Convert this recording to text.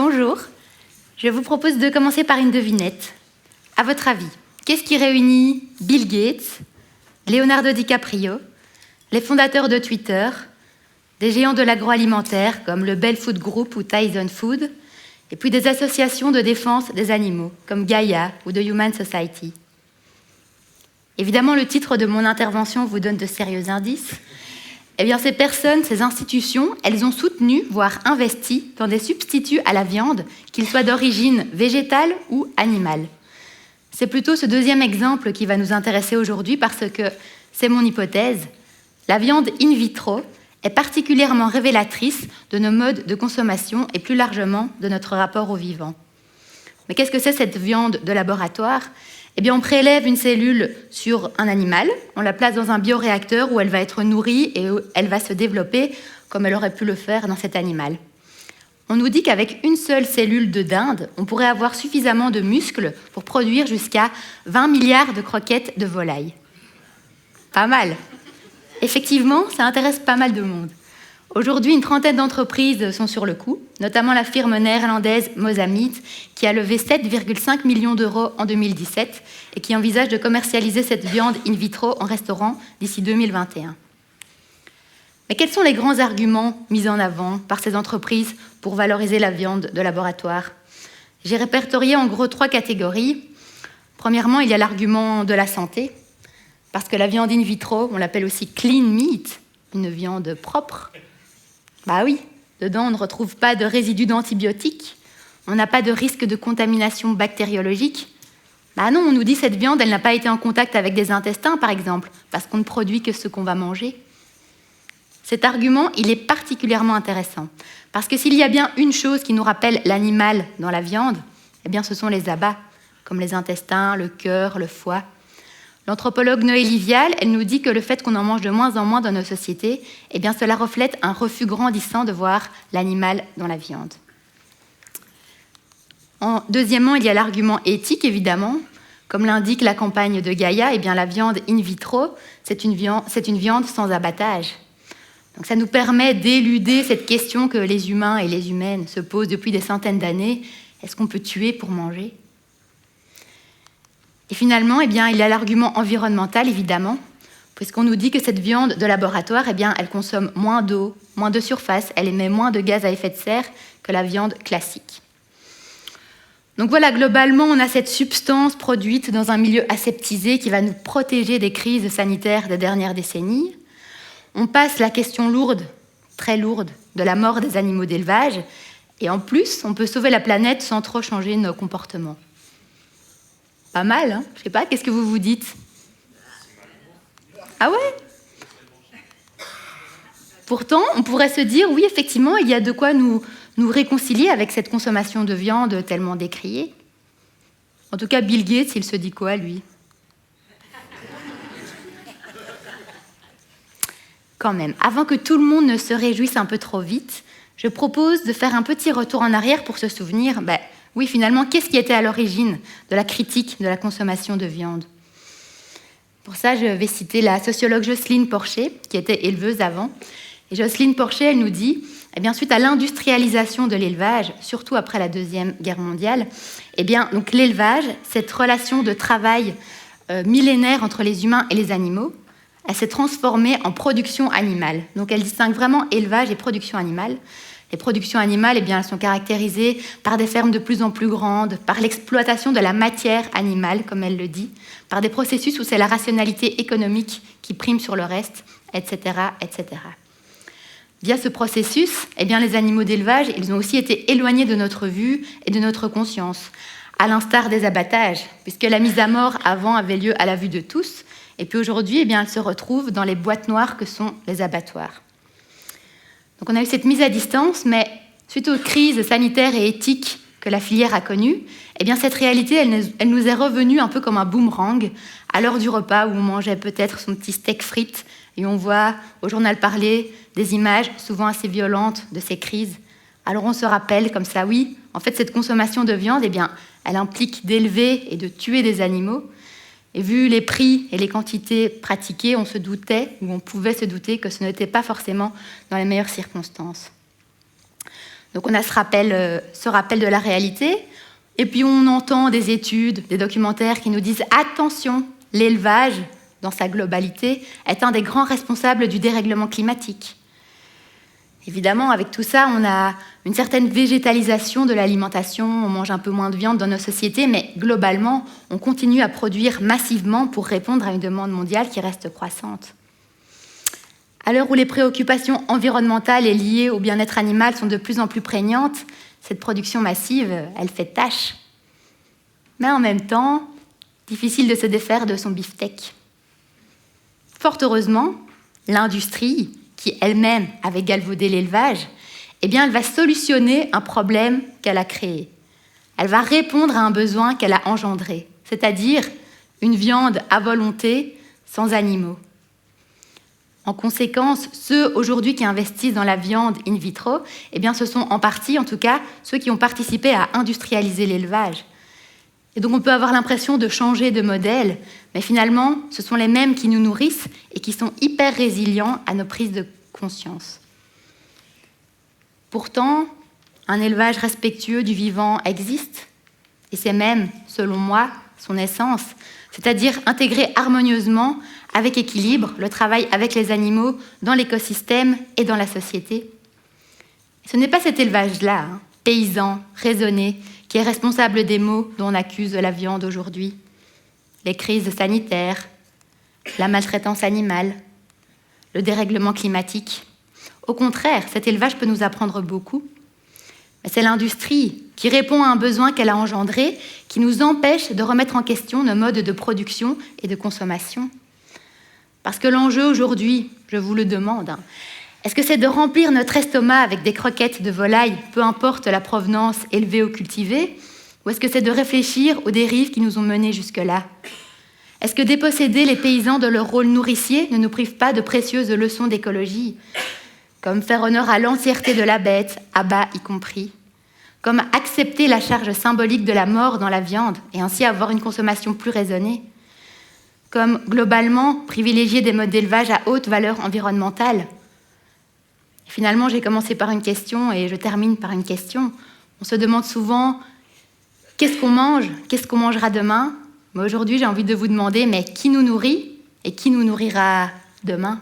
Bonjour, je vous propose de commencer par une devinette. À votre avis, qu'est-ce qui réunit Bill Gates, Leonardo DiCaprio, les fondateurs de Twitter, des géants de l'agroalimentaire comme le Bell Food Group ou Tyson Food, et puis des associations de défense des animaux comme Gaia ou The Human Society? Évidemment, le titre de mon intervention vous donne de sérieux indices. Eh bien, ces personnes, ces institutions, elles ont soutenu, voire investi dans des substituts à la viande, qu'ils soient d'origine végétale ou animale. C'est plutôt ce deuxième exemple qui va nous intéresser aujourd'hui parce que, c'est mon hypothèse, la viande in vitro est particulièrement révélatrice de nos modes de consommation et plus largement de notre rapport au vivant. Mais qu'est-ce que c'est cette viande de laboratoire ? Eh bien, on prélève une cellule sur un animal, on la place dans un bioréacteur où elle va être nourrie et où elle va se développer comme elle aurait pu le faire dans cet animal. On nous dit qu'avec une seule cellule de dinde, on pourrait avoir suffisamment de muscles pour produire jusqu'à 20 milliards de croquettes de volaille. Pas mal. Effectivement, ça intéresse pas mal de monde. Aujourd'hui, une trentaine d'entreprises sont sur le coup, notamment la firme néerlandaise Mosameat, qui a levé 7,5 millions d'euros en 2017 et qui envisage de commercialiser cette viande in vitro en restaurant d'ici 2021. Mais quels sont les grands arguments mis en avant par ces entreprises pour valoriser la viande de laboratoire ? J'ai répertorié en gros 3 catégories. Premièrement, il y a l'argument de la santé, parce que la viande in vitro, on l'appelle aussi clean meat, une viande propre. Bah oui, dedans on ne retrouve pas de résidus d'antibiotiques, on n'a pas de risque de contamination bactériologique. Bah non, on nous dit que cette viande, elle n'a pas été en contact avec des intestins, par exemple, parce qu'on ne produit que ce qu'on va manger. Cet argument, il est particulièrement intéressant, parce que s'il y a bien une chose qui nous rappelle l'animal dans la viande, eh bien ce sont les abats, comme les intestins, le cœur, le foie. L'anthropologue Noélie Vial, elle nous dit que le fait qu'on en mange de moins en moins dans nos sociétés, eh bien cela reflète un refus grandissant de voir l'animal dans la viande. Deuxièmement, il y a l'argument éthique, évidemment. Comme l'indique la campagne de Gaia, eh bien la viande in vitro, c'est une viande sans abattage. Donc ça nous permet d'éluder cette question que les humains et les humaines se posent depuis des centaines d'années. Est-ce qu'on peut tuer pour manger ? Et finalement, eh bien, il y a l'argument environnemental, évidemment, puisqu'on nous dit que cette viande de laboratoire, eh bien, elle consomme moins d'eau, moins de surface, elle émet moins de gaz à effet de serre que la viande classique. Donc voilà, globalement, on a cette substance produite dans un milieu aseptisé qui va nous protéger des crises sanitaires des dernières décennies. On passe la question lourde, très lourde, de la mort des animaux d'élevage, et en plus, on peut sauver la planète sans trop changer nos comportements. Pas mal, hein ? Je sais pas, qu'est-ce que vous vous dites ? Ah ouais ? Pourtant, on pourrait se dire, oui, effectivement, il y a de quoi nous réconcilier avec cette consommation de viande tellement décriée. En tout cas, Bill Gates, il se dit quoi, lui ? Quand même, avant que tout le monde ne se réjouisse un peu trop vite, je propose de faire un petit retour en arrière pour se souvenir, oui, finalement, qu'est-ce qui était à l'origine de la critique de la consommation de viande ? Pour ça, je vais citer la sociologue Jocelyne Porcher, qui était éleveuse avant. Et Jocelyne Porcher, elle nous dit, eh bien, suite à l'industrialisation de l'élevage, surtout après la Deuxième Guerre mondiale, eh bien, donc l'élevage, cette relation de travail millénaire entre les humains et les animaux, elle s'est transformée en production animale. Donc elle distingue vraiment élevage et production animale. Les productions animales, eh bien, elles sont caractérisées par des fermes de plus en plus grandes, par l'exploitation de la matière animale, comme elle le dit, par des processus où c'est la rationalité économique qui prime sur le reste, etc., etc. Via ce processus, eh bien, les animaux d'élevage, ils ont aussi été éloignés de notre vue et de notre conscience, à l'instar des abattages, puisque la mise à mort avant avait lieu à la vue de tous, et puis aujourd'hui, eh bien, elle se retrouve dans les boîtes noires que sont les abattoirs. Donc on a eu cette mise à distance, mais suite aux crises sanitaires et éthiques que la filière a connues, eh bien cette réalité, elle nous est revenue un peu comme un boomerang à l'heure du repas où on mangeait peut-être son petit steak frites et on voit au journal parler des images souvent assez violentes de ces crises. Alors on se rappelle comme ça, oui, en fait cette consommation de viande, eh bien, elle implique d'élever et de tuer des animaux. Et vu les prix et les quantités pratiquées, on se doutait, ou on pouvait se douter, que ce n'était pas forcément dans les meilleures circonstances. Donc on a ce rappel de la réalité, et puis on entend des études, des documentaires qui nous disent « Attention, l'élevage, dans sa globalité, est un des grands responsables du dérèglement climatique ». Évidemment, avec tout ça, on a une certaine végétalisation de l'alimentation, on mange un peu moins de viande dans nos sociétés, mais globalement, on continue à produire massivement pour répondre à une demande mondiale qui reste croissante. À l'heure où les préoccupations environnementales et liées au bien-être animal sont de plus en plus prégnantes, cette production massive, elle fait tâche. Mais en même temps, difficile de se défaire de son beefsteak. Fort heureusement, l'industrie, qui elle-même avait galvaudé l'élevage, eh bien, elle va solutionner un problème qu'elle a créé. Elle va répondre à un besoin qu'elle a engendré, c'est-à-dire une viande à volonté sans animaux. En conséquence, ceux aujourd'hui qui investissent dans la viande in vitro, eh bien, ce sont en partie, en tout cas, ceux qui ont participé à industrialiser l'élevage. Et donc on peut avoir l'impression de changer de modèle, mais finalement, ce sont les mêmes qui nous nourrissent et qui sont hyper résilients à nos prises de conscience. Pourtant, un élevage respectueux du vivant existe, et c'est même, selon moi, son essence, c'est-à-dire intégrer harmonieusement, avec équilibre, le travail avec les animaux dans l'écosystème et dans la société. Ce n'est pas cet élevage-là, paysan, raisonné, qui est responsable des maux dont on accuse la viande aujourd'hui. Les crises sanitaires, la maltraitance animale, le dérèglement climatique. Au contraire, cet élevage peut nous apprendre beaucoup. Mais c'est l'industrie qui répond à un besoin qu'elle a engendré, qui nous empêche de remettre en question nos modes de production et de consommation. Parce que l'enjeu aujourd'hui, je vous le demande, est-ce que c'est de remplir notre estomac avec des croquettes de volaille, peu importe la provenance, élevée ou cultivée, ou est-ce que c'est de réfléchir aux dérives qui nous ont menés jusque-là? Est-ce que déposséder les paysans de leur rôle nourricier ne nous prive pas de précieuses leçons d'écologie, comme faire honneur à l'entièreté de la bête, à bas y compris, comme accepter la charge symbolique de la mort dans la viande et ainsi avoir une consommation plus raisonnée, comme globalement privilégier des modes d'élevage à haute valeur environnementale. Finalement, j'ai commencé par une question et je termine par une question. On se demande souvent qu'est-ce qu'on mange, qu'est-ce qu'on mangera demain. Mais aujourd'hui, j'ai envie de vous demander, mais qui nous nourrit et qui nous nourrira demain ?